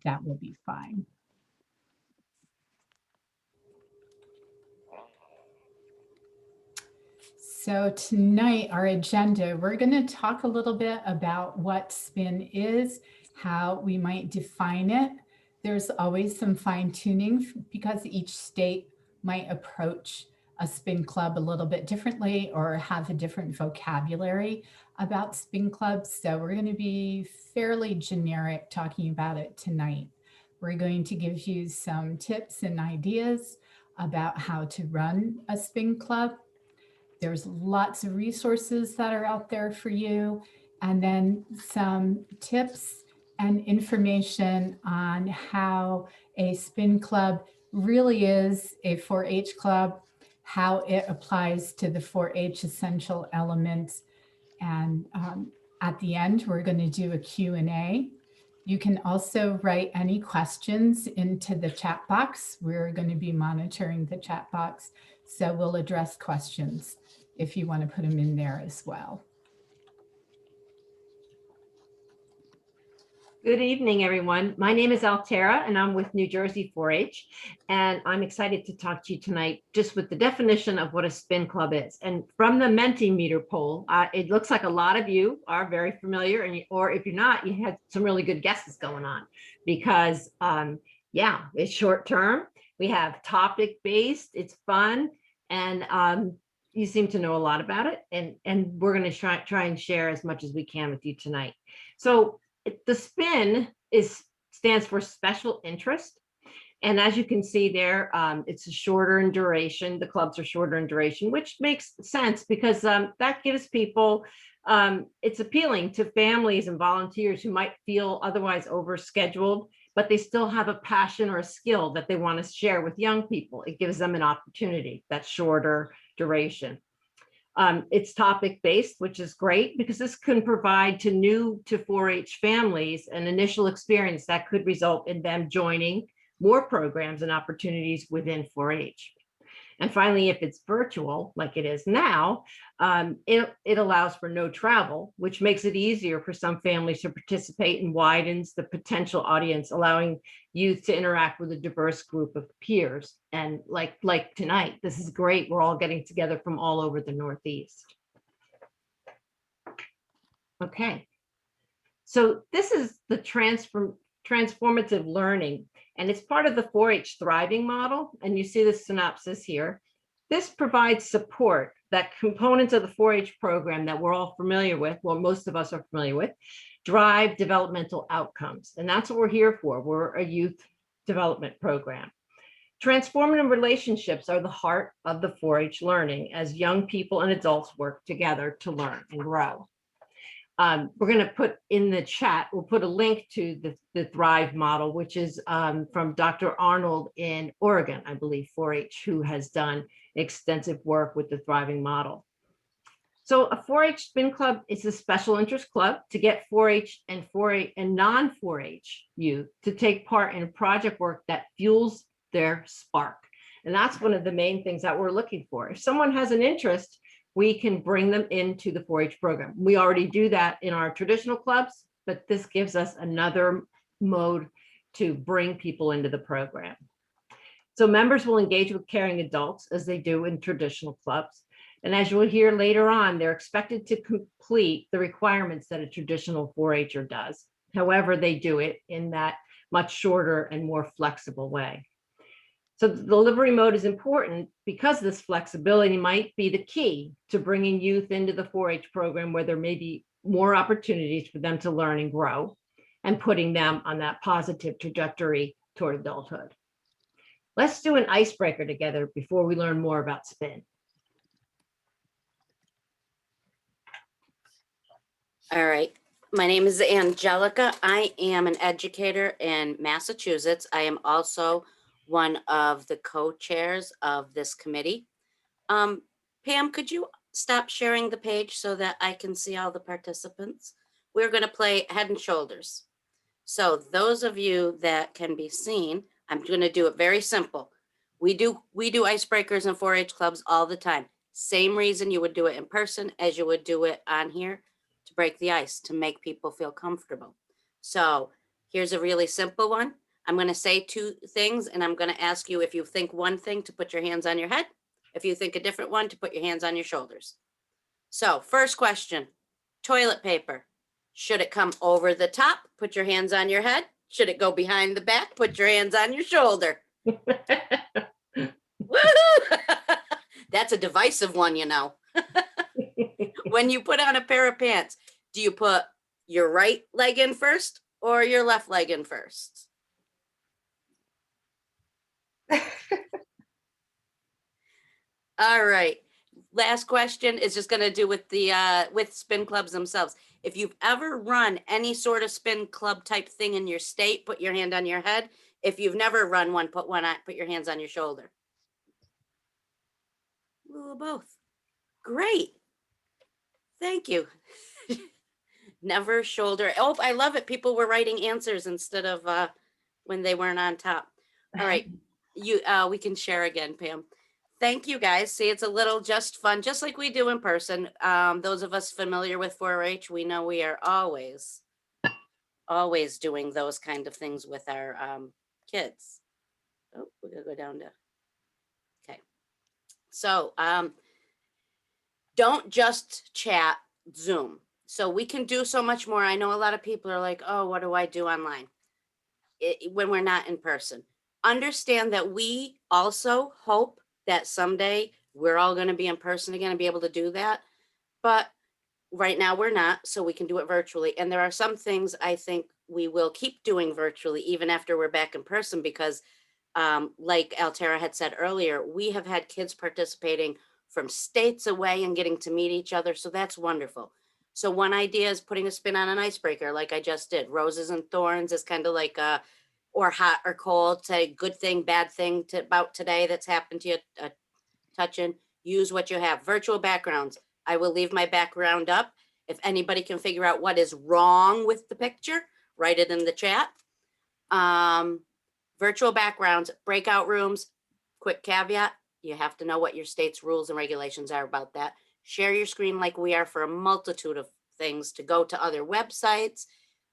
that will be fine. So tonight, our agenda, we're going to talk a little bit about what spin is, how we might define it. There's always some fine tuning because each state might approach a spin club a little bit differently or have a different vocabulary about spin clubs. So we're going to be fairly generic talking about it tonight. We're going to give you some tips and ideas about how to run a spin club. There's lots of resources that are out there for you, and then some tips and information on how a spin club really is a 4-H club, how it applies to the 4-H essential elements. And at the end, we're going to do a Q&A. You can also write any questions into the chat box. We're going to be monitoring the chat box, so we'll address questions if you want to put them in there as well. Good evening, everyone. My name is Altera, and I'm with New Jersey 4-H, and I'm excited to talk to you tonight just with the definition of what a spin club is. And from the Mentimeter poll, it looks like a lot of you are very familiar, or if you're not, you had some really good guesses going on because, yeah, it's short term. We have topic-based, it's fun, and you seem to know a lot about it, and we're going to try and share as much as we can with you tonight. So the SPIN stands for special interest. And as you can see there, it's shorter in duration. The clubs are shorter in duration, which makes sense because that gives people, it's appealing to families and volunteers who might feel otherwise overscheduled, but they still have a passion or a skill that they want to share with young people. It gives them an opportunity, that shorter duration. It's topic-based, which is great because this can provide to new to 4-H families an initial experience that could result in them joining more programs and opportunities within 4-H. And finally, if it's virtual, like it is now, it allows for no travel, which makes it easier for some families to participate and widens the potential audience, allowing youth to interact with a diverse group of peers. And like tonight, this is great. We're all getting together from all over the Northeast. Okay, so this is the transformative learning, and it's part of the 4-H thriving model. And you see the synopsis here. This provides support that components of the 4-H program that we're all familiar with, well, most of us are familiar with, drive developmental outcomes. And that's what we're here for. We're a youth development program. Transformative relationships are the heart of the 4-H learning as young people and adults work together to learn and grow. We're going to put in the chat, we'll put a link to the Thrive model, which is from Dr. Arnold in Oregon, I believe, 4-H, who has done extensive work with the thriving model. So a 4-H spin club is a special interest club to get 4-H and non-4-H youth to take part in project work that fuels their spark. And that's one of the main things that we're looking for. If someone has an interest, we can bring them into the 4-H program. We already do that in our traditional clubs, but this gives us another mode to bring people into the program. So members will engage with caring adults as they do in traditional clubs. And as you will hear later on, they're expected to complete the requirements that a traditional 4-H'er does. However, they do it in that much shorter and more flexible way. So the delivery mode is important because this flexibility might be the key to bringing youth into the 4-H program where there may be more opportunities for them to learn and grow and putting them on that positive trajectory toward adulthood. Let's do an icebreaker together before we learn more about spin. All right. My name is Angelica. I am an educator in Massachusetts. I am also one of the co-chairs of this committee. Pam, could you stop sharing the page so that I can see all the participants? We're going to play Head and Shoulders. So those of you that can be seen, I'm going to do it very simple. We do icebreakers in 4-H clubs all the time. Same reason you would do it in person as you would do it on here, to break the ice, to make people feel comfortable. So Here's a really simple one. I'm going to say two things and I'm going to ask you if you think one thing to put your hands on your head. If you think a different one to put your hands on your shoulders. So first question, toilet paper. Should it come over the top? Put your hands on your head. Should it go behind the back? Put your hands on your shoulder. Woohoo! That's a divisive one, you know. When you put on a pair of pants, do you put your right leg in first or your left leg in first? All right. Last question is just going to do with the with spin clubs themselves. If you've ever run any sort of spin club type thing in your state, put your hand on your head. If you've never run one, put your hands on your shoulder. A little of both. Great. Thank you. Never shoulder. Oh, I love it. People were writing answers instead of when they weren't on top. All right. We can share again, Pam. Thank you guys. See, it's a little just fun, just like we do in person. Those of us familiar with 4-H, we know we are always doing those kind of things with our kids. Oh, we're gonna go down to, okay. So don't just chat Zoom. So we can do so much more. I know a lot of people are like, oh, what do I do online? When we're not in person. Understand that we also hope that someday we're all going to be in person again and be able to do that. But right now we're not, so we can do it virtually. And there are some things I think we will keep doing virtually even after we're back in person because like Altera had said earlier, we have had kids participating from states away and getting to meet each other. So that's wonderful. So one idea is putting a spin on an icebreaker like I just did. Roses and thorns is kind of like or hot or cold, say good thing, bad thing about today that's happened to you, touching. Use what you have. Virtual backgrounds. I will leave my background up. If anybody can figure out what is wrong with the picture, write it in the chat. Virtual backgrounds, breakout rooms, quick caveat, you have to know what your state's rules and regulations are about that. Share your screen like we are for a multitude of things to go to other websites,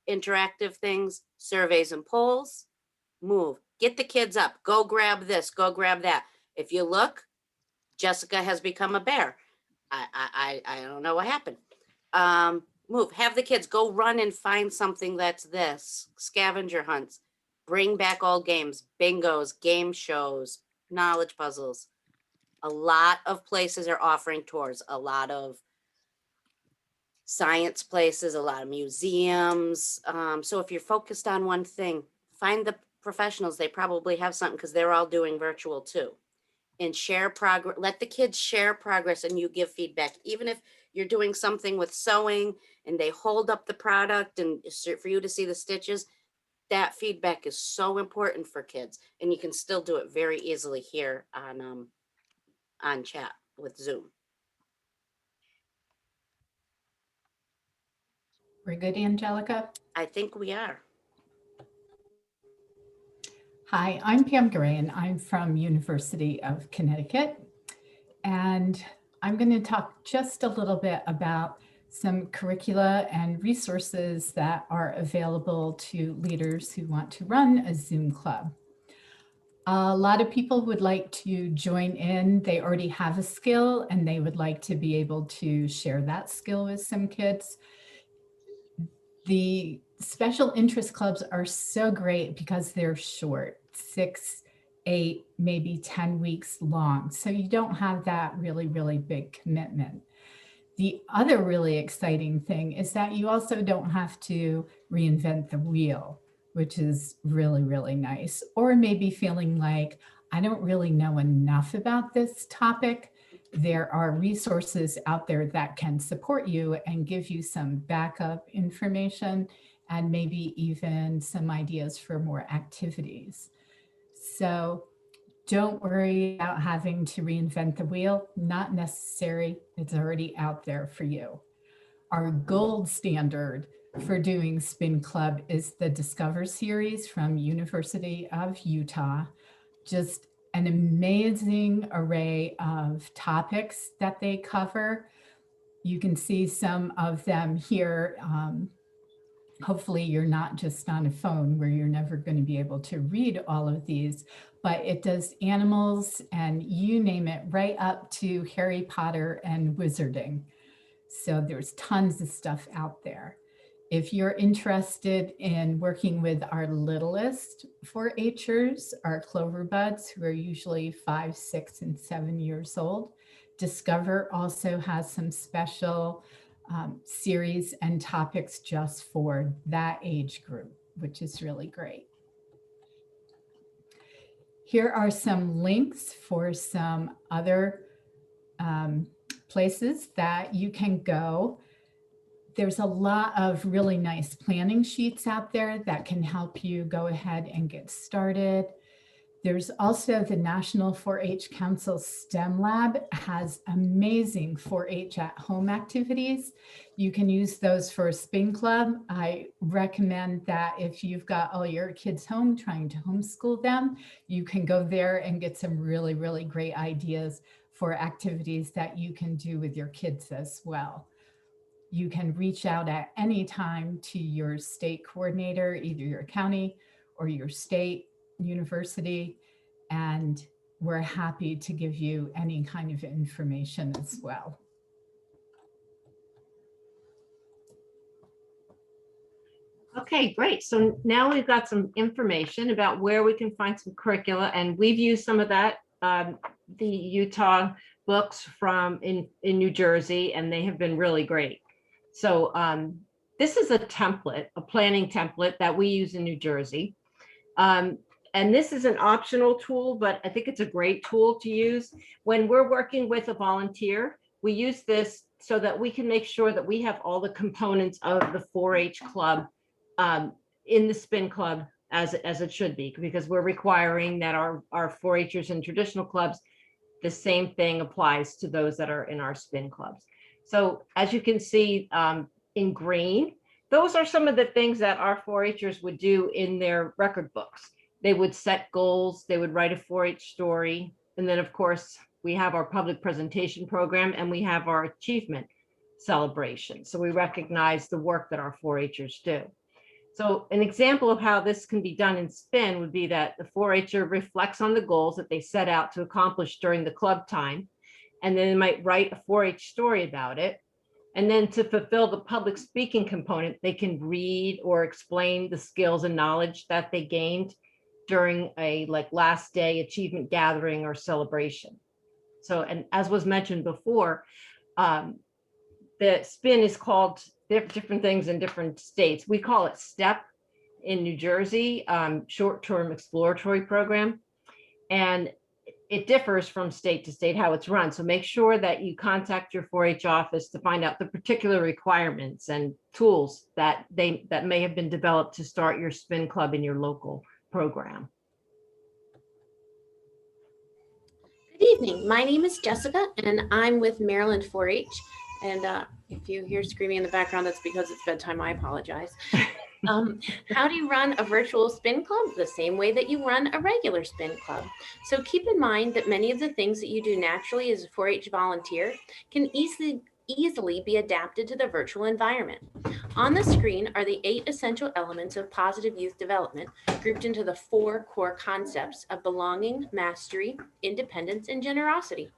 interactive things, surveys and polls. Move, get the kids up, go grab this, go grab that. If you look, Jessica has become a bear. I don't know what happened. Move, have the kids go run and find something that's this, scavenger hunts, bring back old games, bingos, game shows, knowledge puzzles. A lot of places are offering tours, a lot of science places, a lot of museums. So if you're focused on one thing, find the professionals. They probably have something because they're all doing virtual too. And share progress, let the kids share progress and you give feedback. Even if you're doing something with sewing and they hold up the product and for you to see the stitches, that feedback is so important for kids. And you can still do it very easily here on chat with Zoom. We're good, Angelica? I think we are. Hi, I'm Pam Gray and I'm from University of Connecticut. And I'm going to talk just a little bit about some curricula and resources that are available to leaders who want to run a Zoom club. A lot of people would like to join in. They already have a skill and they would like to be able to share that skill with some kids. The special interest clubs are so great because they're short, 6, 8, maybe 10 weeks long. So you don't have that really, really big commitment. The other really exciting thing is that you also don't have to reinvent the wheel, which is really, really nice. Or maybe feeling like, I don't really know enough about this topic. There are resources out there that can support you and give you some backup information and maybe even some ideas for more activities. So don't worry about having to reinvent the wheel. Not necessary. It's already out there for you. Our gold standard for doing Spin Club is the Discover series from University of Utah. Just an amazing array of topics that they cover. You can see some of them here Hopefully you're not just on a phone where you're never going to be able to read all of these, but it does animals and you name it, right up to Harry Potter and wizarding. So there's tons of stuff out there. If you're interested in working with our littlest 4-Hers, our clover buds, who are usually 5, 6, and 7 years old, Discover also has some special series and topics just for that age group, which is really great. Here are some links for some other places that you can go. There's a lot of really nice planning sheets out there that can help you go ahead and get started. There's also the National 4-H Council STEM Lab has amazing 4-H at home activities. You can use those for a spin club. I recommend that if you've got all your kids home trying to homeschool them, you can go there and get some really, really great ideas for activities that you can do with your kids as well. You can reach out at any time to your state coordinator, either your county or your state university, and we're happy to give you any kind of information as well. Okay, great. So now we've got some information about where we can find some curricula, and we've used some of that, the Utah books from in New Jersey, and they have been really great. So this is a template, a planning template that we use in New Jersey. And this is an optional tool, but I think it's a great tool to use. When we're working with a volunteer, we use this so that we can make sure that we have all the components of the 4-H club in the spin club as it should be, because we're requiring that our 4-Hers in traditional clubs, the same thing applies to those that are in our spin clubs. So as you can see in green, those are some of the things that our 4-Hers would do in their record books. They would set goals, they would write a 4-H story. And then of course, we have our public presentation program and we have our achievement celebration. So we recognize the work that our 4-Hers do. So an example of how this can be done in spin would be that the 4-Her reflects on the goals that they set out to accomplish during the club time. And then they might write a 4-H story about it. And then to fulfill the public speaking component, they can read or explain the skills and knowledge that they gained during a last day achievement gathering or celebration. So, and as was mentioned before, the spin is called different things in different states. We call it STEP in New Jersey, short-term exploratory program. And it differs from state to state how it's run. So make sure that you contact your 4-H office to find out the particular requirements and tools that may have been developed to start your spin club in your local program. Good evening. My name is Jessica and I'm with Maryland 4-H. And if you hear screaming in the background, that's because it's bedtime. I apologize. How do you run a virtual spin club? The same way that you run a regular spin club. So keep in mind that many of the things that you do naturally as a 4-H volunteer can easily be adapted to the virtual environment. On the screen are the 8 essential elements of positive youth development, grouped into the 4 core concepts of belonging, mastery, independence, and generosity.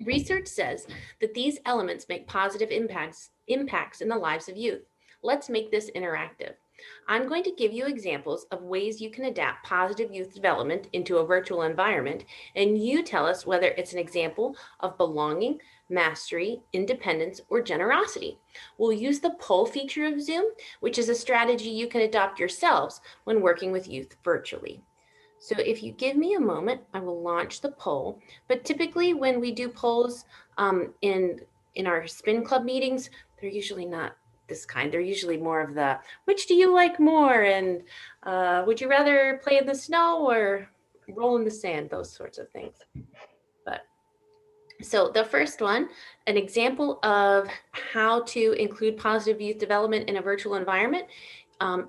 Research says that these elements make positive impacts in the lives of youth. Let's make this interactive. I'm going to give you examples of ways you can adapt positive youth development into a virtual environment, and you tell us whether it's an example of belonging, mastery, independence, or generosity. We'll use the poll feature of Zoom, which is a strategy you can adopt yourselves when working with youth virtually. So if you give me a moment, I will launch the poll. But typically when we do polls in our spin club meetings, they're usually not this kind. They're usually more of the, which do you like more? And would you rather play in the snow or roll in the sand? Those sorts of things. But so the first one, an example of how to include positive youth development in a virtual environment.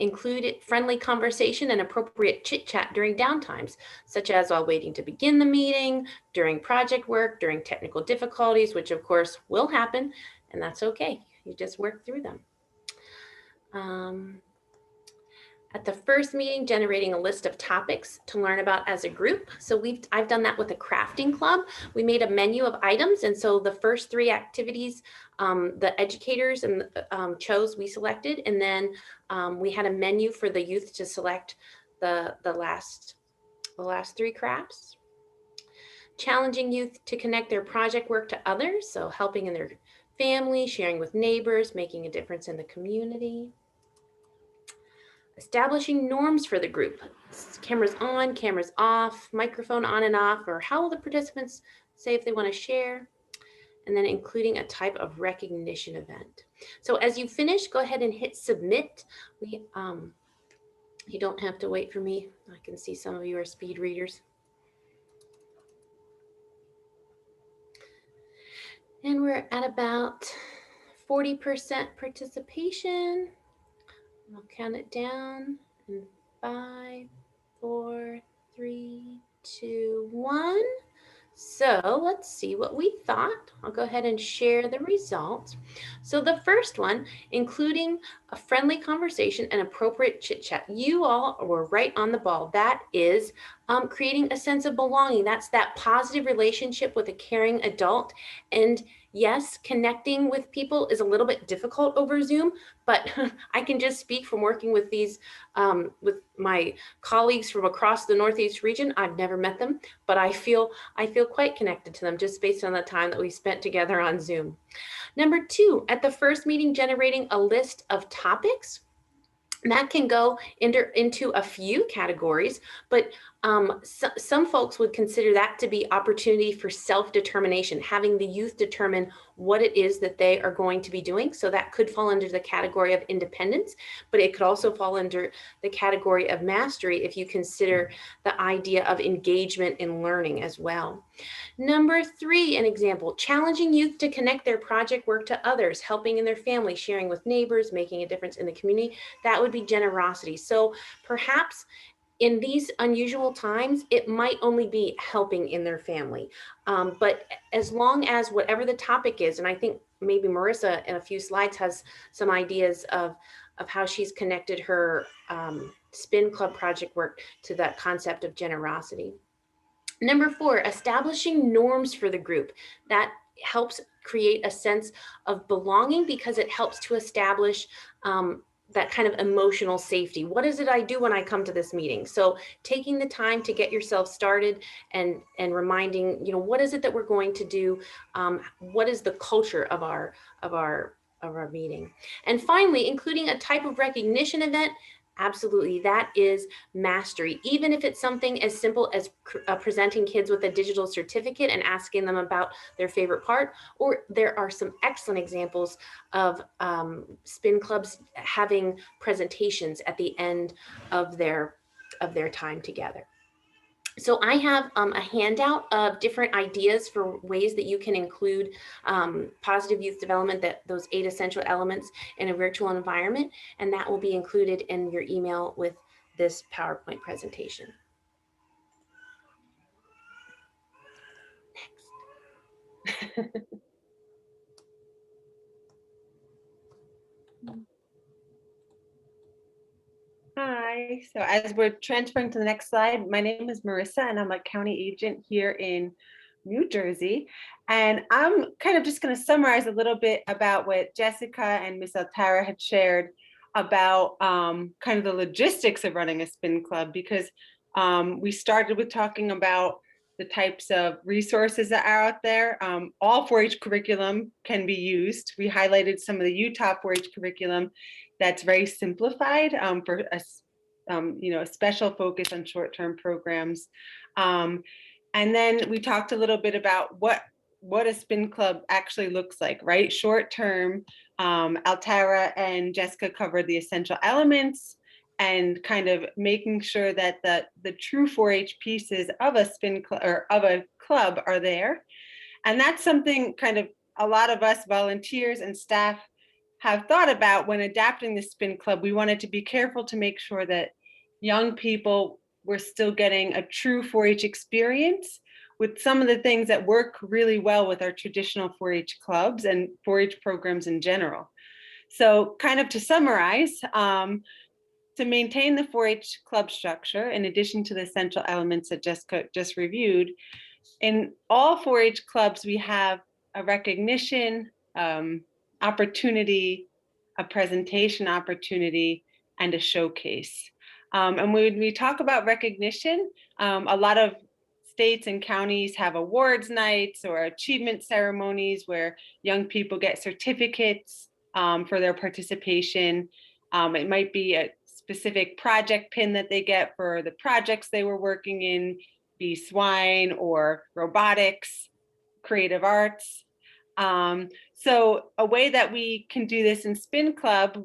Include friendly conversation and appropriate chit chat during downtimes, such as while waiting to begin the meeting, during project work, during technical difficulties, which of course will happen, and that's okay. You just work through them. At the first meeting, generating a list of topics to learn about as a group. So I've done that with a crafting club. We made a menu of items. And so the first 3 activities, the educators chose, we selected. And then we had a menu for the youth to select the last 3 crafts. Challenging youth to connect their project work to others. So helping in their family, sharing with neighbors, making a difference in the community. Establishing norms for the group. Cameras on, cameras off, microphone on and off, or how will the participants say if they want to share? And then including a type of recognition event. So as you finish, go ahead and hit submit. You don't have to wait for me. I can see some of you are speed readers. And we're at about 40% participation. I'll count it down in 5, 4, 3, 2, 1. So let's see what we thought. I'll go ahead and share the results. So the first one, including a friendly conversation and appropriate chit chat. You all were right on the ball. That is creating a sense of belonging. That's that positive relationship with a caring adult. And yes, connecting with people is a little bit difficult over Zoom, but I can just speak from working with with my colleagues from across the Northeast region. I've never met them, but I feel quite connected to them just based on the time that we spent together on Zoom. Number 2, at the first meeting, generating a list of topics. That can go into a few categories, but some folks would consider that to be opportunity for self-determination, having the youth determine what it is that they are going to be doing. So that could fall under the category of independence, but it could also fall under the category of mastery if you consider the idea of engagement in learning as well. Number 3, an example, challenging youth to connect their project work to others, helping in their family, sharing with neighbors, making a difference in the community. That would be generosity. So perhaps in these unusual times, it might only be helping in their family. But as long as whatever the topic is, and I think maybe Marissa in a few slides has some ideas of how she's connected her spin club project work to that concept of generosity. Number 4, establishing norms for the group. That helps create a sense of belonging because it helps to establish that kind of emotional safety. What is it I do when I come to this meeting? So taking the time to get yourself started and reminding, what is it that we're going to do? What is the culture of our meeting? And finally, including a type of recognition event. Absolutely, that is mastery. Even if it's something as simple as presenting kids with a digital certificate and asking them about their favorite part, or there are some excellent examples of spin clubs having presentations at the end of their time together. So I have a handout of different ideas for ways that you can include positive youth development, those 8 essential elements in a virtual environment, and that will be included in your email with this PowerPoint presentation. Next. Hi, so as we're transferring to the next slide, my name is Marissa and I'm a county agent here in New Jersey. And I'm kind of just going to summarize a little bit about what Jessica and Miss Altara had shared about kind of the logistics of running a spin club, because we started with talking about the types of resources that are out there. All 4-H curriculum can be used. We highlighted some of the Utah 4-H curriculum that's very simplified for a special focus on short-term programs. And then we talked a little bit about what a spin club actually looks like, right? Short-term, Altara and Jessica covered the essential elements and kind of making sure that the true 4-H pieces of a spin club or of a club are there. And that's something kind of a lot of us volunteers and staff have thought about when adapting the spin club. We wanted to be careful to make sure that young people were still getting a true 4-H experience with some of the things that work really well with our traditional 4-H clubs and 4-H programs in general. So kind of to summarize, to maintain the 4-H club structure, in addition to the essential elements that Jessica just reviewed, in all 4-H clubs, we have a recognition opportunity, a presentation opportunity, and a showcase. And when we talk about recognition, a lot of states and counties have awards nights or achievement ceremonies where young people get certificates for their participation. It might be a specific project pin that they get for the projects they were working in, be swine or robotics, creative arts. So a way that we can do this in Spin Club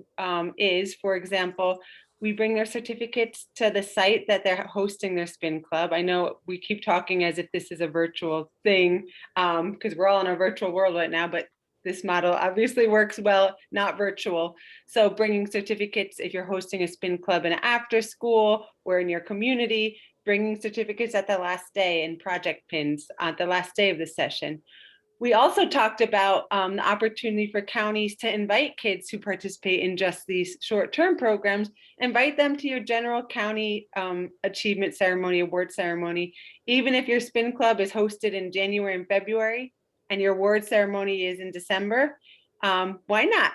is, for example, we bring their certificates to the site that they're hosting their Spin Club. I know we keep talking as if this is a virtual thing because we're all in a virtual world right now, but this model obviously works well, not virtual. So bringing certificates, if you're hosting a Spin Club in an after school or in your community, bringing certificates at the last day and project pins at the last day of the session. We also talked about the opportunity for counties to invite kids who participate in just these short-term programs, invite them to your general county achievement ceremony, award ceremony. Even if your Spin Club is hosted in January and February and your award ceremony is in December, why not,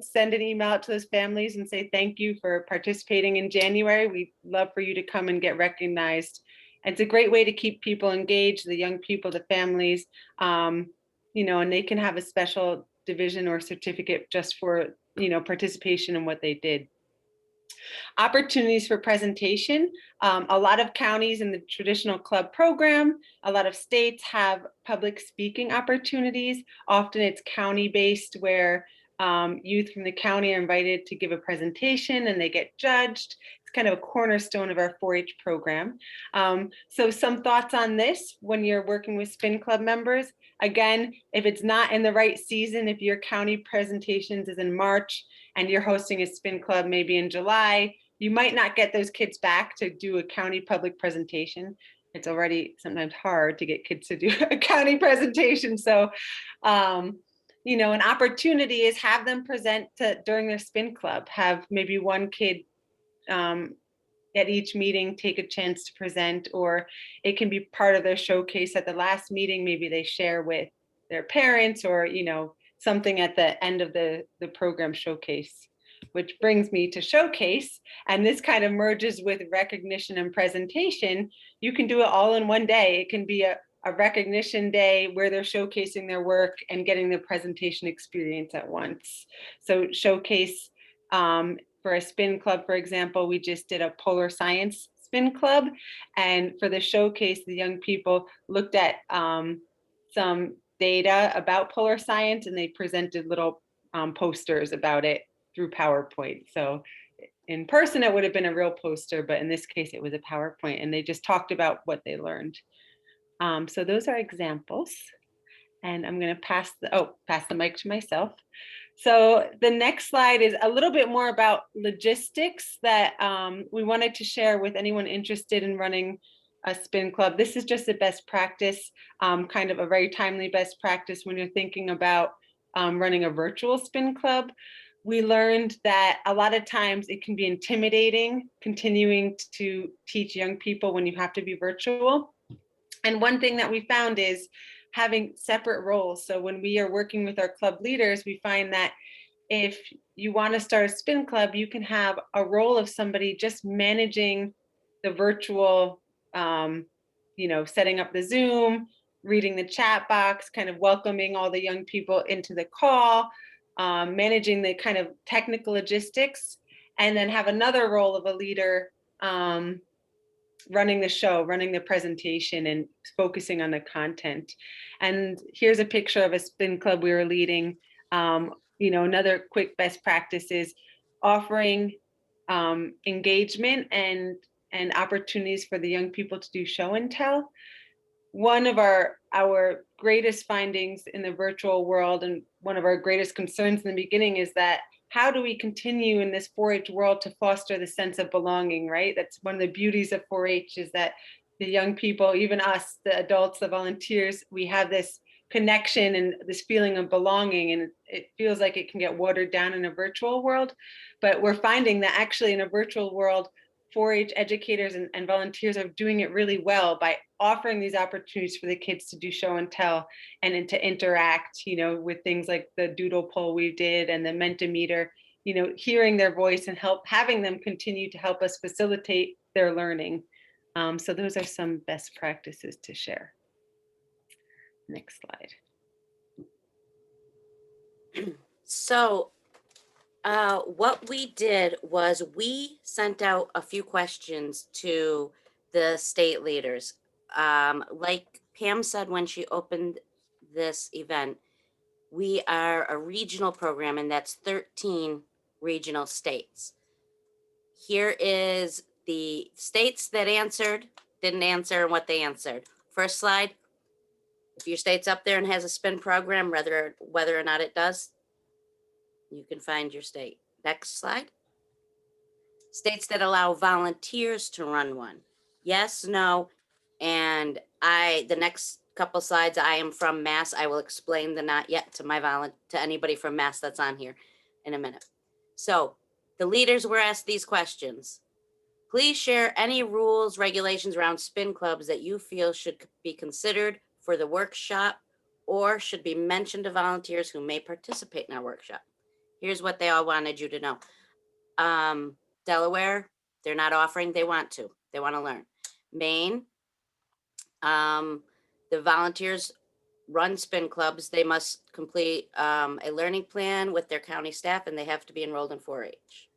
send an email out to those families and say, thank you for participating in January. We'd love for you to come and get recognized. It's a great way to keep people engaged, the young people, the families, and they can have a special division or certificate just for, participation in what they did. Opportunities for presentation. A lot of counties in the traditional club program, a lot of states have public speaking opportunities. Often it's county-based where youth from the county are invited to give a presentation and they get judged. It's kind of a cornerstone of our 4-H program. So some thoughts on this when you're working with Spin Club members. Again, if it's not in the right season, if your county presentations is in March and you're hosting a Spin Club maybe in July, you might not get those kids back to do a county public presentation. It's already sometimes hard to get kids to do a county presentation. So, an opportunity is have them present during their Spin Club, have maybe one kid at each meeting take a chance to present, or it can be part of their showcase at the last meeting. Maybe they share with their parents or, something at the end of the program showcase, which brings me to showcase. And this kind of merges with recognition and presentation. You can do it all in one day. It can be a recognition day where they're showcasing their work and getting the presentation experience at once. So showcase, for a Spin Club, for example, we just did a polar science Spin Club. And for the showcase, the young people looked at some data about polar science and they presented little posters about it through PowerPoint. So in person, it would have been a real poster, but in this case, it was a PowerPoint and they just talked about what they learned. So those are examples. And I'm going to pass the mic to myself. So the next slide is a little bit more about logistics that we wanted to share with anyone interested in running a Spin Club. This is just a best practice, kind of a very timely best practice when you're thinking about running a virtual Spin Club. We learned that a lot of times it can be intimidating continuing to teach young people when you have to be virtual. And one thing that we found is having separate roles. So when we are working with our club leaders, we find that if you want to start a Spin Club, you can have a role of somebody just managing the virtual, setting up the Zoom, reading the chat box, kind of welcoming all the young people into the call, managing the kind of technical logistics, and then have another role of a leader running the show, running the presentation and focusing on the content. And here's a picture of a Spin Club we were leading. Another quick best practice is offering engagement and opportunities for the young people to do show and tell. One of our greatest findings in the virtual world and one of our greatest concerns in the beginning is that how do we continue in this 4-H world to foster the sense of belonging, right? That's one of the beauties of 4-H is that the young people, even us, the adults, the volunteers, we have this connection and this feeling of belonging. And it feels like it can get watered down in a virtual world, but we're finding that actually in a virtual world, 4-H educators and volunteers are doing it really well by offering these opportunities for the kids to do show and tell and to interact, with things like the doodle poll we did and the Mentimeter, hearing their voice and having them continue to help us facilitate their learning. So those are some best practices to share. Next slide. So what we did was we sent out a few questions to the state leaders. Like Pam said when she opened this event, we are a regional program, and that's 13 regional states. Here is the states that answered, didn't answer, and what they answered. First slide. If your state's up there and has a spin program, whether or not it does, you can find your state. Next slide. States that allow volunteers to run one. Yes, no, and the next couple slides, I am from Mass. I will explain the not yet to anybody from Mass that's on here in a minute. So the leaders were asked these questions. Please share any rules, regulations around spin clubs that you feel should be considered for the workshop or should be mentioned to volunteers who may participate in our workshop. Here's what they all wanted you to know. Delaware, they're not offering, they want to learn. Maine, the volunteers run spin clubs. They must complete a learning plan with their county staff, and they have to be enrolled in 4-H.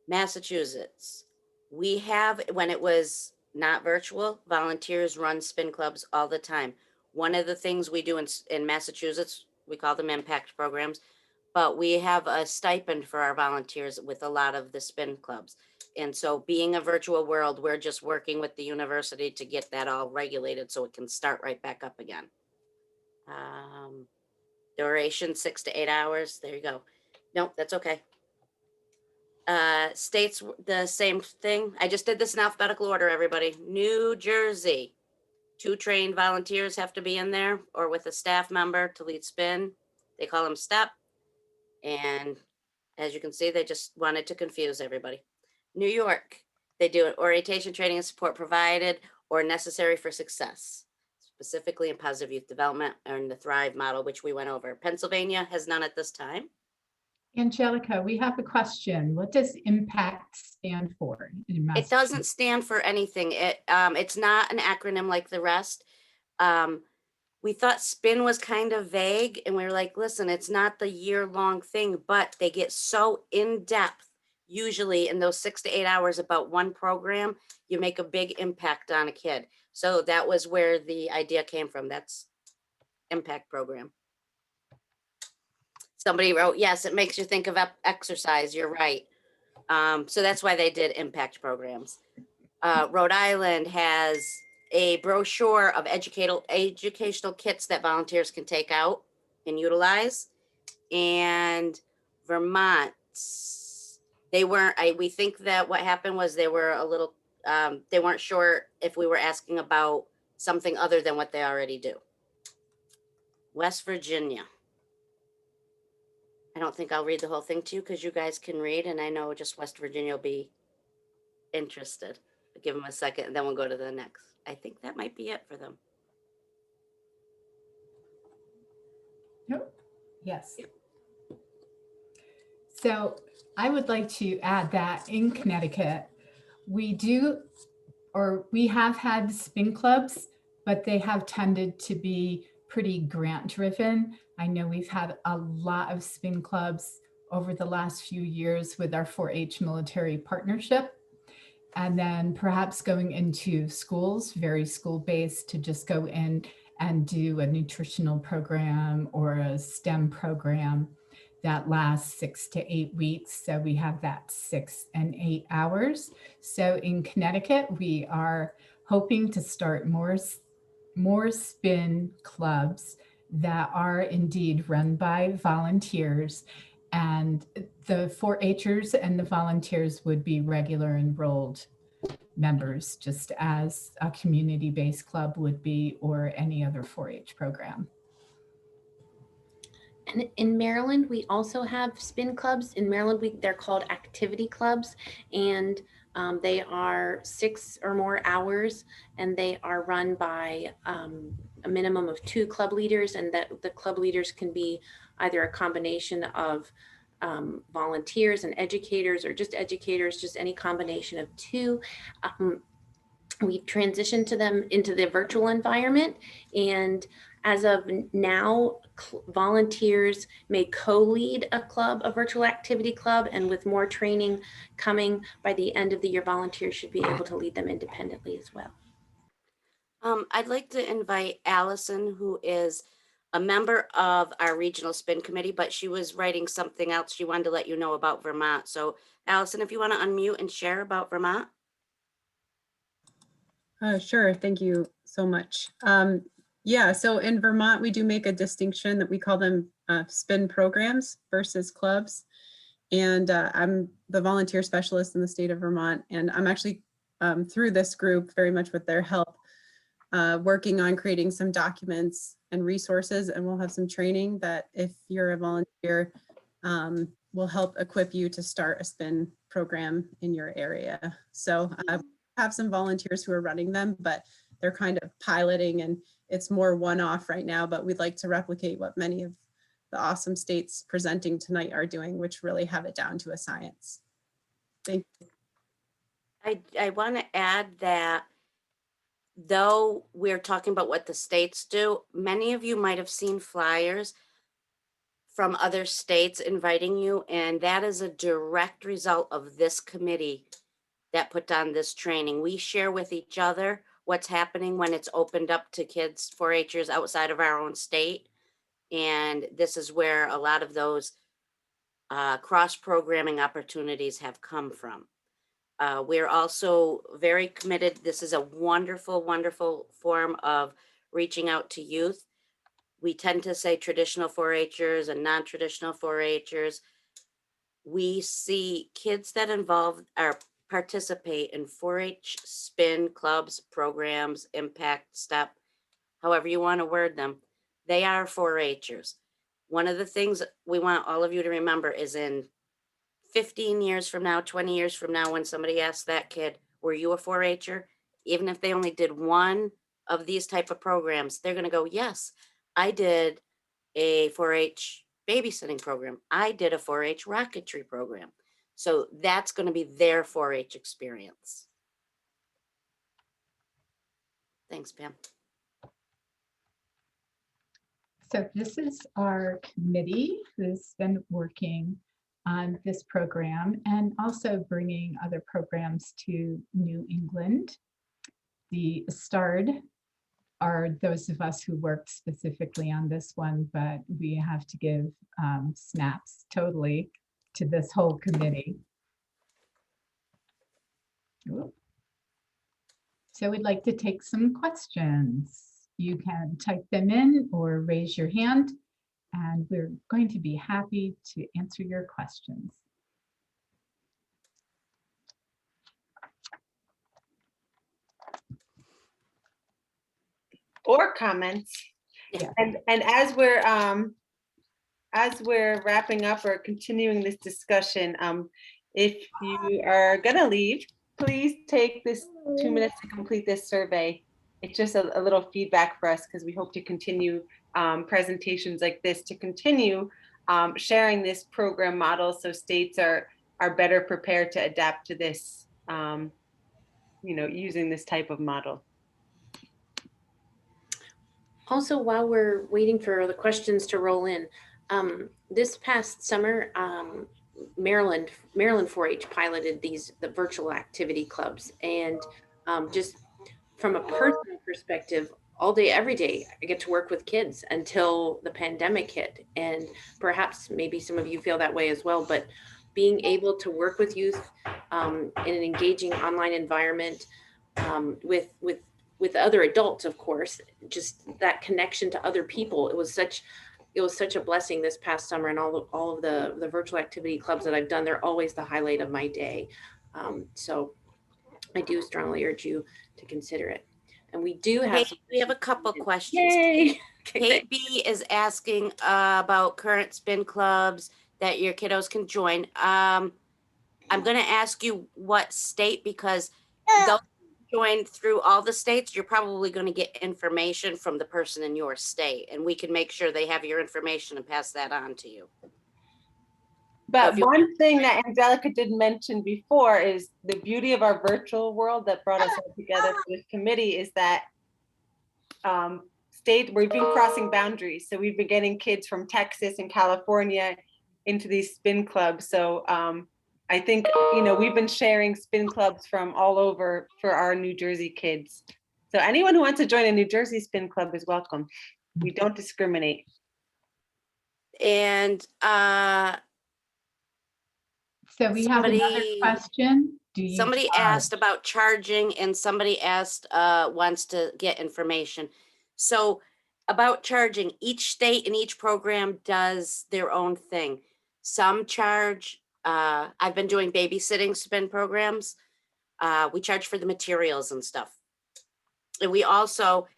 Massachusetts, we have, when it was not virtual, volunteers run spin clubs all the time. One of the things we do in Massachusetts, we call them impact programs, but we have a stipend for our volunteers with a lot of the spin clubs. And so being a virtual world, we're just working with the university to get that all regulated so it can start right back up again. Duration 6 to 8 hours. There you go. Nope, that's okay. States, the same thing. I just did this in alphabetical order, everybody. New Jersey, 2 trained volunteers have to be in there or with a staff member to lead spin. They call them STEP. And as you can see, they just wanted to confuse everybody. New York, they do an orientation, training, and support provided or necessary for success, specifically in positive youth development and the Thrive model, which we went over. Pennsylvania has none at this time. Angelica, we have a question. What does IMPACT stand for? It doesn't stand for anything. It's not an acronym like the rest. We thought spin was kind of vague, and we were like, listen, it's not the year-long thing, but they get so in-depth, usually in those 6 to 8 hours about one program, you make a big impact on a kid. So that was where the idea came from. That's impact program. Somebody wrote, yes, it makes you think of exercise. You're right. So that's why they did impact programs. Rhode Island has a brochure of educational kits that volunteers can take out and utilize. And Vermont, we think that what happened was they were a little, they weren't sure if we were asking about something other than what they already do. West Virginia. I don't think I'll read the whole thing to you because you guys can read, and I know just West Virginia will be interested. Give them a second and then we'll go to the next. I think that might be it for them. Nope. Yes. So I would like to add that in Connecticut, we have had spin clubs, but they have tended to be pretty grant driven. I know we've had a lot of spin clubs over the last few years with our 4-H military partnership. And then perhaps going into schools, very school-based, to just go in and do a nutritional program or a STEM program that lasts 6 to 8 weeks. So we have that 6 and 8 hours. So in Connecticut, we are hoping to start more spin clubs that are indeed run by volunteers. And the 4-Hers and the volunteers would be regular enrolled members, just as a community-based club would be or any other 4-H program. And in Maryland, we also have spin clubs. In Maryland, they're called activity clubs, and they are 6 or more hours, and they are run by a minimum of 2 club leaders, and that the club leaders can be either a combination of volunteers and educators, or just educators, just any combination of 2. We've transitioned to them into the virtual environment, and as of now, volunteers may co-lead a club, a virtual activity club, and with more training coming by the end of the year, volunteers should be able to lead them independently as well. I'd like to invite Allison, who is a member of our regional spin committee, but she was writing something else she wanted to let you know about Vermont. So Allison, if you want to unmute and share about Vermont. Sure, thank you so much. Yeah, so in Vermont, we do make a distinction that we call them spin programs versus clubs. And I'm the volunteer specialist in the state of Vermont, and I'm actually through this group, very much with their help, working on creating some documents and resources, and we'll have some training that if you're a volunteer, will help equip you to start a spin program in your area. So have some volunteers who are running them, but they're kind of piloting, and it's more one-off right now, but we'd like to replicate what many of the awesome states presenting tonight are doing, which really have it down to a science. Thank you. I want to add that though we're talking about what the states do, many of you might have seen flyers from other states inviting you, and that is a direct result of this committee that put on this training. We share with each other what's happening when it's opened up to kids 4-Hers outside of our own state. And this is where a lot of those cross-programming opportunities have come from. We're also very committed. This is a wonderful, wonderful form of reaching out to youth. We tend to say traditional 4-Hers and non-traditional 4-Hers. We see kids that participate in 4-H spin clubs, programs, impact step, however you want to word them. They are 4-Hers. One of the things we want all of you to remember is in 15 years from now, 20 years from now, when somebody asks that kid, were you a 4-Her? Even if they only did one of these type of programs, they're going to go, yes, I did a 4-H babysitting program. I did a 4-H rocketry program. So that's going to be their 4-H experience. Thanks, Pam. So this is our committee who's been working on this program and also bringing other programs to New England. The STARD are those of us who worked specifically on this one, but we have to give snaps totally to this whole committee. So we'd like to take some questions. You can type them in or raise your hand, and we're going to be happy to answer your questions. Or comments. Yeah. And as we're wrapping up or continuing this discussion, if you are gonna leave, please take this 2 minutes to complete this survey. It's just a little feedback for us, because we hope to continue presentations like this, to continue sharing this program model so states are better prepared to adapt to this, using this type of model. Also, while we're waiting for the questions to roll in, this past summer, Maryland 4-H piloted the virtual activity clubs, and just from a personal perspective, all day, every day, I get to work with kids until the pandemic hit, and perhaps maybe some of you feel that way as well. But being able to work with youth in an engaging online environment with other adults, of course, just that connection to other people, it was such a blessing this past summer, and all of the virtual activity clubs that I've done, they're always the highlight of my day. So I do strongly urge you to consider it. And we do have. Kate, we have a couple questions. Yay! Okay, Kate B is asking about current spin clubs that your kiddos can join. I'm going to ask you what state, because they'll join through all the states. You're probably going to get information from the person in your state, and we can make sure they have your information and pass that on to you. But if you- one thing that Angelica did mention before is the beauty of our virtual world that brought us all together for this committee is that we've been crossing boundaries. So we've been getting kids from Texas and California into these spin clubs. So I think, we've been sharing spin clubs from all over for our New Jersey kids. So anyone who wants to join a New Jersey spin club is welcome. We don't discriminate. And So we have another question. Do you somebody charge? asked about charging, and somebody asked wants to get information. So about charging, each state and each program does their own thing. Some charge. I've been doing babysitting spin programs. We charge for the materials and stuff. And we also,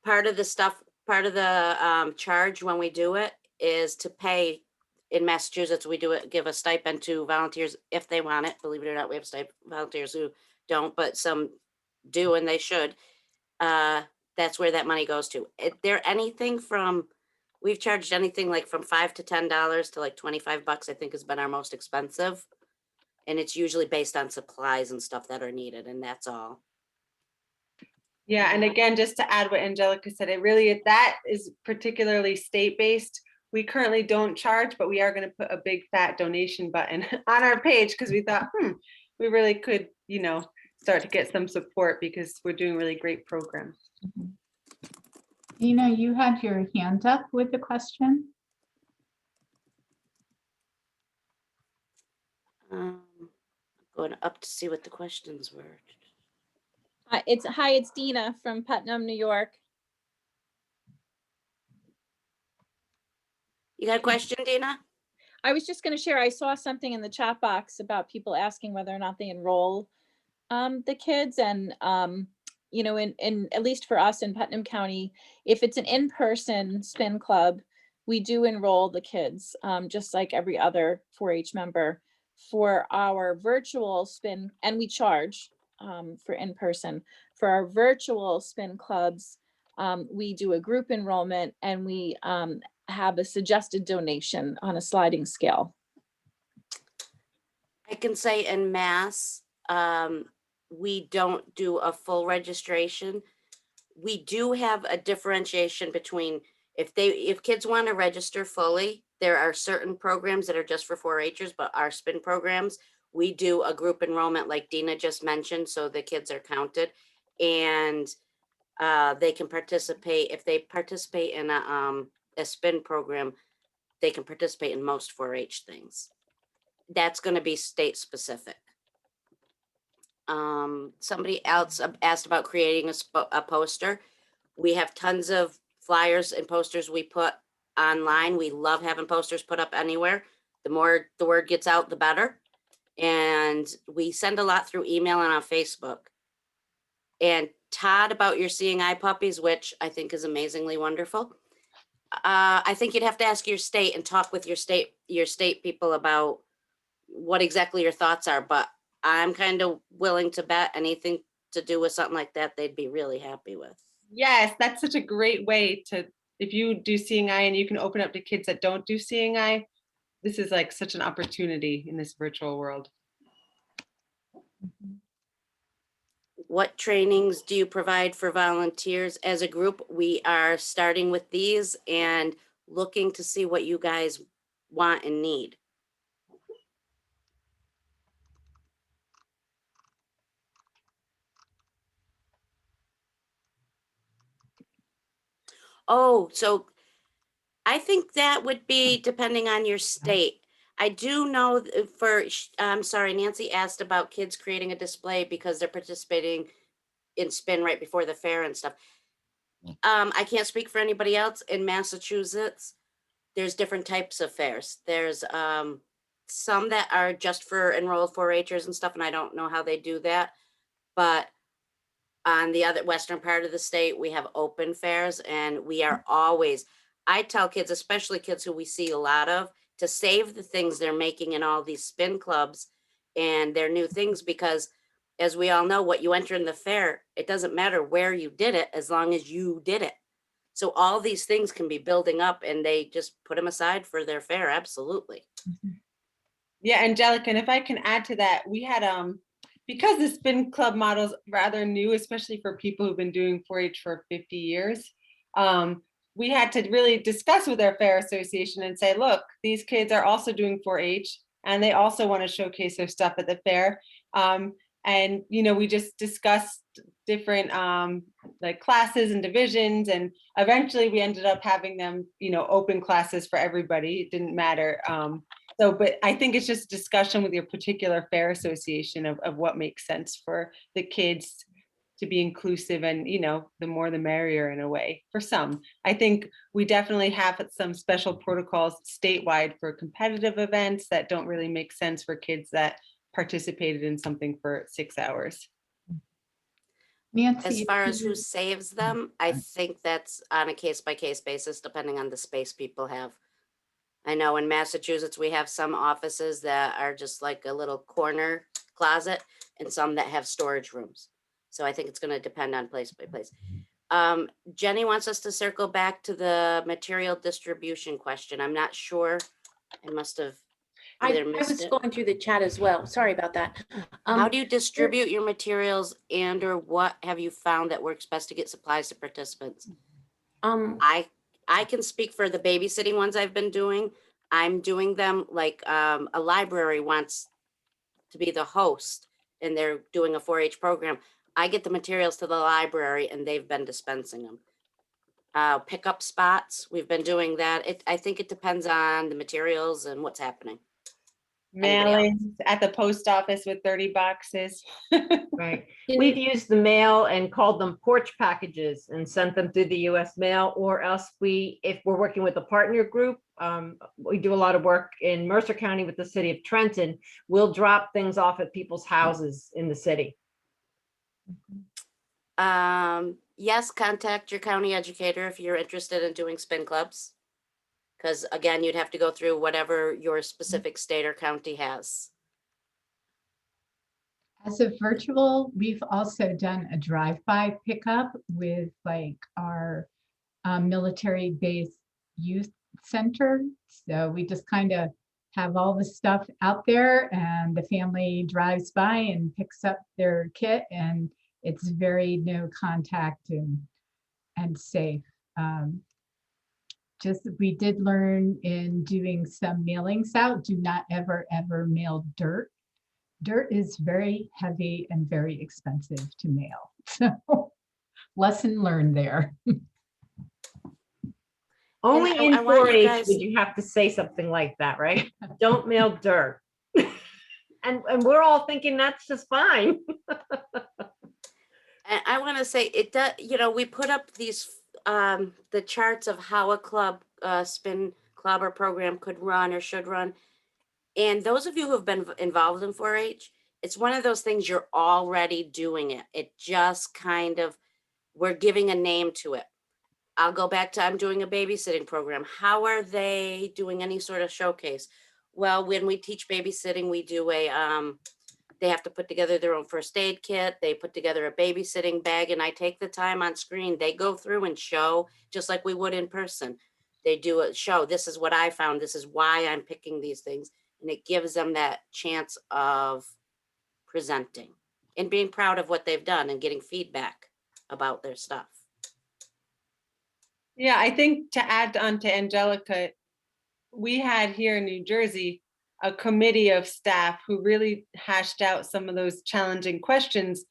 part of the charge when we do it is to pay. In Massachusetts, we give a stipend to volunteers if they want it. Believe it or not, we have volunteers who don't, but some do, and they should. That's where that money goes to. We've charged anything like from $5 to $10 to like $25, I think has been our most expensive. And it's usually based on supplies and stuff that are needed, and that's all. Yeah, and again, just to add what Angelica said, that is particularly state-based. We currently don't charge, but we are going to put a big fat donation button on our page because we thought, we really could, start to get some support because we're doing really great programs. Dina, you had your hand up with the question. Going up to see what the questions were. It's Dina from Putnam, New York. You got a question, Dina? I was just going to share, I saw something in the chat box about people asking whether or not they enroll the kids. And, in at least for us in Putnam County, if it's an in-person spin club, we do enroll the kids, just like every other 4-H member. For our virtual spin, and we charge for in-person. For our virtual spin clubs, we do a group enrollment, and we have a suggested donation on a sliding scale. I can say in Mass, we don't do a full registration. We do have a differentiation between if kids want to register fully, there are certain programs that are just for 4-Hers, but our spin programs, we do a group enrollment like Dina just mentioned, so the kids are counted, and they can participate. If they participate in a spin program, they can participate in most 4-H things. That's going to be state specific. Somebody else asked about creating a poster. We have tons of flyers and posters we put online. We love having posters put up anywhere. The more the word gets out, the better. And we send a lot through email and on Facebook. And Todd, about your Seeing Eye puppies, which I think is amazingly wonderful. I think you'd have to ask your state and talk with your state people about what exactly your thoughts are, but I'm kind of willing to bet anything to do with something like that, they'd be really happy with. Yes, that's such a great way to, if you do Seeing Eye and you can open up to kids that don't do Seeing Eye, this is like such an opportunity in this virtual world. What trainings do you provide for volunteers as a group? We are starting with these and looking to see what you guys want and need. Oh, so I think that would be depending on your state. I do know I'm sorry, Nancy asked about kids creating a display because they're participating in spin right before the fair and stuff. I can't speak for anybody else. In Massachusetts, there's different types of fairs. There's some that are just for enrolled 4-Hers and stuff, and I don't know how they do that. But on the other western part of the state, we have open fairs, and we are always, I tell kids, especially kids who we see a lot of, to save the things they're making in all these spin clubs and their new things, because as we all know, what you enter in the fair, it doesn't matter where you did it as long as you did it. So all these things can be building up, and they just put them aside for their fair. Absolutely. Yeah, Angelica, and if I can add to that, we had because the spin club model is rather new, especially for people who've been doing 4-H for 50 years. We had to really discuss with our fair association and say, look, these kids are also doing 4-H and they also want to showcase their stuff at the fair. And we just discussed different like classes and divisions, and eventually we ended up having them open classes for everybody. It didn't matter. But I think it's just discussion with your particular fair association of what makes sense for the kids to be inclusive, and the more the merrier in a way for some. I think we definitely have some special protocols statewide for competitive events that don't really make sense for kids that participated in something for 6 hours. Nancy, As far as who saves them, I think that's on a case-by-case basis, depending on the space people have. I know in Massachusetts, we have some offices that are just like a little corner closet, and some that have storage rooms. So I think it's going to depend on place by place. Jenny wants us to circle back to the material distribution question. I'm not sure. I must have either I missed was it. going through the chat as well. Sorry about that. How do you distribute your materials, and or what have you found that works best to get supplies to participants? I can speak for the babysitting ones I've been doing. I'm doing them like a library wants to be the host, and they're doing a 4-H program. I get the materials to the library, and they've been dispensing them. Pickup spots, we've been doing that. I think it depends on the materials and what's happening. Mailing at the post office with 30 boxes. Right. We've used the mail and called them porch packages and sent them through the US mail, or else if we're working with a partner group, we do a lot of work in Mercer County with the city of Trenton. We'll drop things off at people's houses in the city. Yes, contact your county educator if you're interested in doing spin clubs. Because again, you'd have to go through whatever your specific state or county has. as a virtual, we've also done a drive-by pickup with like our military base youth center. So we just kind of have all the stuff out there, and the family drives by and picks up their kit, and it's very no contact and safe. Just we did learn in doing some mailings out, do not ever mail dirt. Dirt is very heavy and very expensive to mail. So lesson learned there. Only I in want you 4-H guys- would you have to say something like that, right? Don't mail dirt. And we're all thinking that's just fine. And I want to say it does, we put up these, the charts of how a club, spin club or program could run or should run. And those of you who have been involved in 4-H, it's one of those things you're already doing it. It just kind of, we're giving a name to it. I'll go back to, I'm doing a babysitting program. How are they doing any sort of showcase? Well, when we teach babysitting, we do they have to put together their own first aid kit. They put together a babysitting bag, and I take the time on screen. They go through and show just like we would in person. They do a show. This is what I found. This is why I'm picking these things. And it gives them that chance of presenting and being proud of what they've done and getting feedback about their stuff. Yeah, I think to add on to Angelica, we had here in New Jersey a committee of staff who really hashed out some of those challenging questions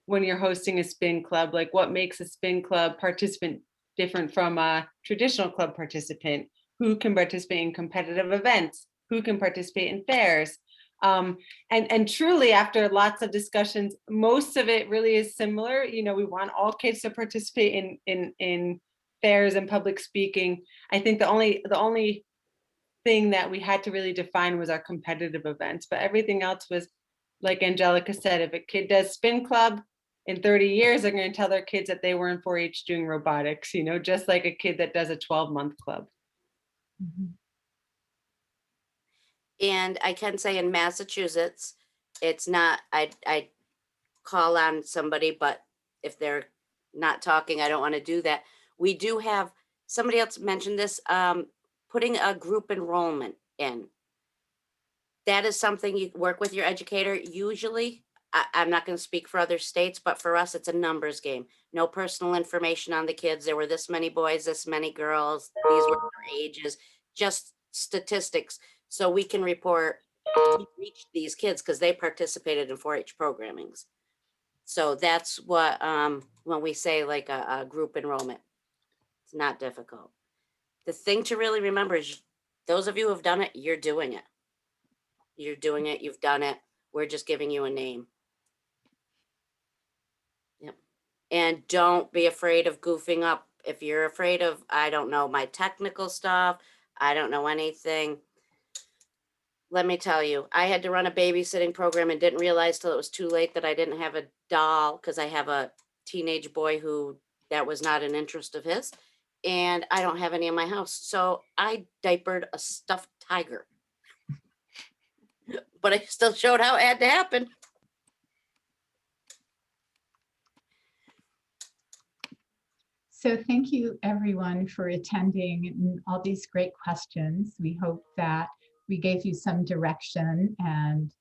when you're hosting a spin club, like what makes a spin club participant different from a traditional club participant, who can participate in competitive events, who can participate in fairs. And truly, after lots of discussions, most of it really is similar. We want all kids to participate in fairs and public speaking. I think the only thing that we had to really define was our competitive events, but everything else was, like Angelica said, if a kid does spin club, in 30 years, they're going to tell their kids that they were in 4-H doing robotics, you know, just like a kid that does a 12-month club. Mhm. And I can say in Massachusetts, it's not, I call on somebody, but if they're not talking, I don't want to do that. We do have, somebody else mentioned this, putting a group enrollment in. That is something you work with your educator. Usually, I'm not going to speak for other states, but for us, it's a numbers game. No personal information on the kids. There were this many boys, this many girls. These were their ages, just statistics. So we can report we reached these kids because they participated in 4-H programmings. So that's what, when we say like a group enrollment, it's not difficult. The thing to really remember is those of you who have done it, you're doing it. You're doing it, you've done it. We're just giving you a name. Yep. And don't be afraid of goofing up. If you're afraid of, I don't know, my technical stuff, I don't know anything. Let me tell you, I had to run a babysitting program and didn't realize till it was too late that I didn't have a doll because I have a teenage boy who that was not an interest of his. And I don't have any in my house. So I diapered a stuffed tiger. But I still showed how it had to happen. So thank you everyone for attending and all these great questions. We hope that we gave you some direction and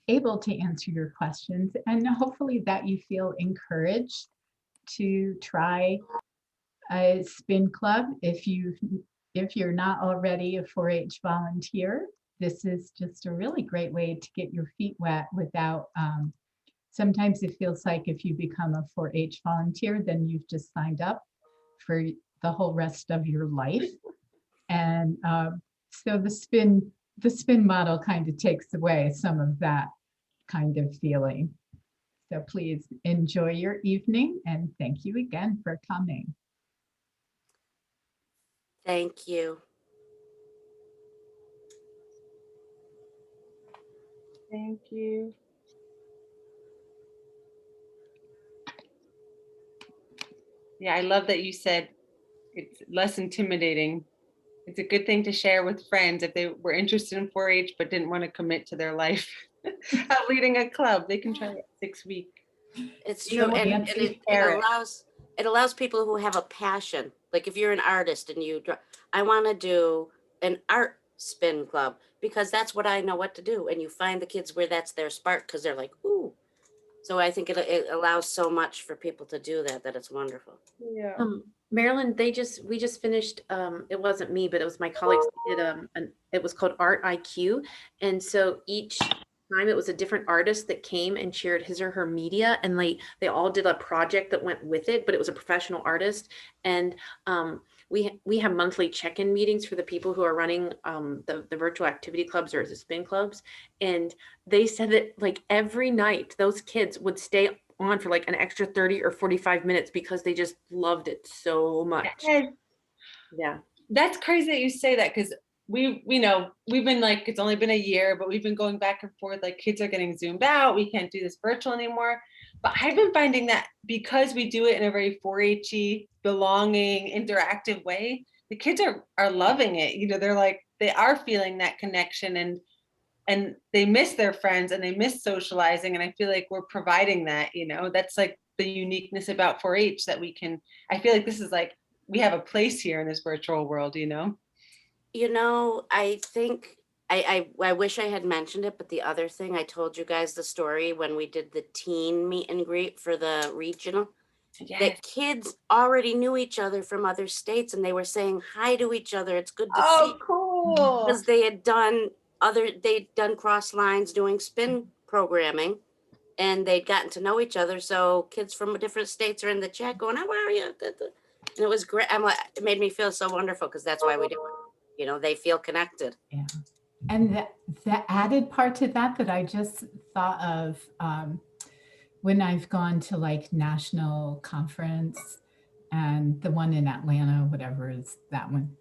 able to answer your questions, and hopefully that you feel encouraged to try a spin club. If you're not already a 4-H volunteer, this is just a really great way to get your feet wet without sometimes it feels like if you become a 4-H volunteer, then you've just signed up for the whole rest of your life. And so the spin model kind of takes away some of that kind of feeling. So please enjoy your evening and thank you again for coming. Thank you. Thank you. Yeah, I love that you said it's less intimidating. It's a good thing to share with friends if they were interested in 4-H but didn't want to commit to their life of leading a club. They can try it 6 weeks. It's You know, true. And Nancy, it allows people who have a passion. Like if you're an artist and I want to do an art spin club because that's what I know what to do. And you find the kids where that's their spark because they're like, ooh. So I think it allows so much for people to do that it's wonderful. Yeah. Marilyn, we just finished, it wasn't me, but it was my colleagues. They did, it was called Art IQ. And so each time it was a different artist that came and shared his or her media, and they all did a project that went with it, but it was a professional artist. And we have monthly check-in meetings for the people who are running the virtual activity clubs or the spin clubs. And they said that like every night those kids would stay on for like an extra 30 or 45 minutes because they just loved it so much. Yes. Yeah. That's crazy that you say that because we've been like, it's only been a year, but we've been going back and forth, like kids are getting zoomed out. We can't do this virtual anymore. But I've been finding that because we do it in a very 4-H-y, belonging, interactive way, the kids are loving it. You know, they're like, they are feeling that connection and they miss their friends and they miss socializing. And I feel like we're providing that, you know, that's like the uniqueness about 4-H that I feel like this is like, we have a place here in this virtual world, you know? You know, I think I wish I had mentioned it, but the other thing I told you guys the story when we did the teen meet and greet for the regional, Yes. that kids already knew each other from other states and they were saying hi to each other. It's good to see. Oh, cool. Because they'd done cross lines doing spin programming and they'd gotten to know each other. So kids from different states are in the chat going, how are you? And it was great. I'm like, it made me feel so wonderful because that's why we do it. You know, they feel connected. Yeah. And the added part to that I just thought of when I've gone to like national conference and the one in Atlanta, whatever is that one,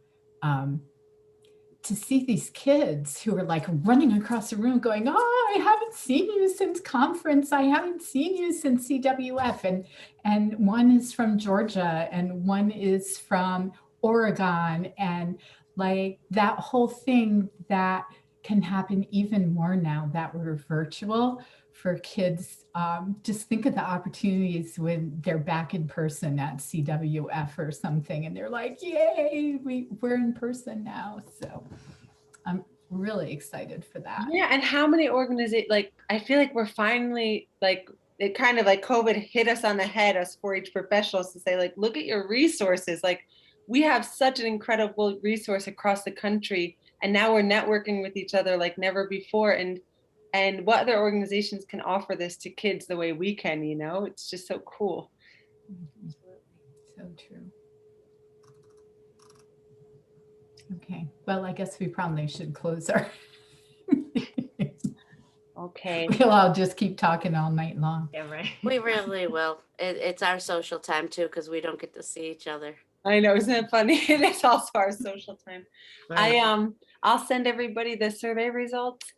to see these kids who are like running across the room going, oh, I haven't seen you since conference. I haven't seen you since CWF. And one is from Georgia and one is from Oregon. And like that whole thing that can happen even more now that we're virtual for kids. Just think of the opportunities when they're back in person at CWF or something, and they're like, yay, we're in person now. So I'm really excited for that. Yeah, and how many organizations, like, I feel like we're finally, like, it kind of like COVID hit us on the head as 4-H professionals to say, like, look at your resources. Like, we have such an incredible resource across the country, and now we're networking with each other like never before. And what other organizations can offer this to kids the way we can, you know? It's just so cool. So true. Okay, well, I guess we probably should close our. Okay. We'll all just keep talking all night long. Yeah, right. We really will. It's our social time too, because we don't get to see each other. I know, isn't it funny? It is also our social time. Right. I'll send everybody the survey results.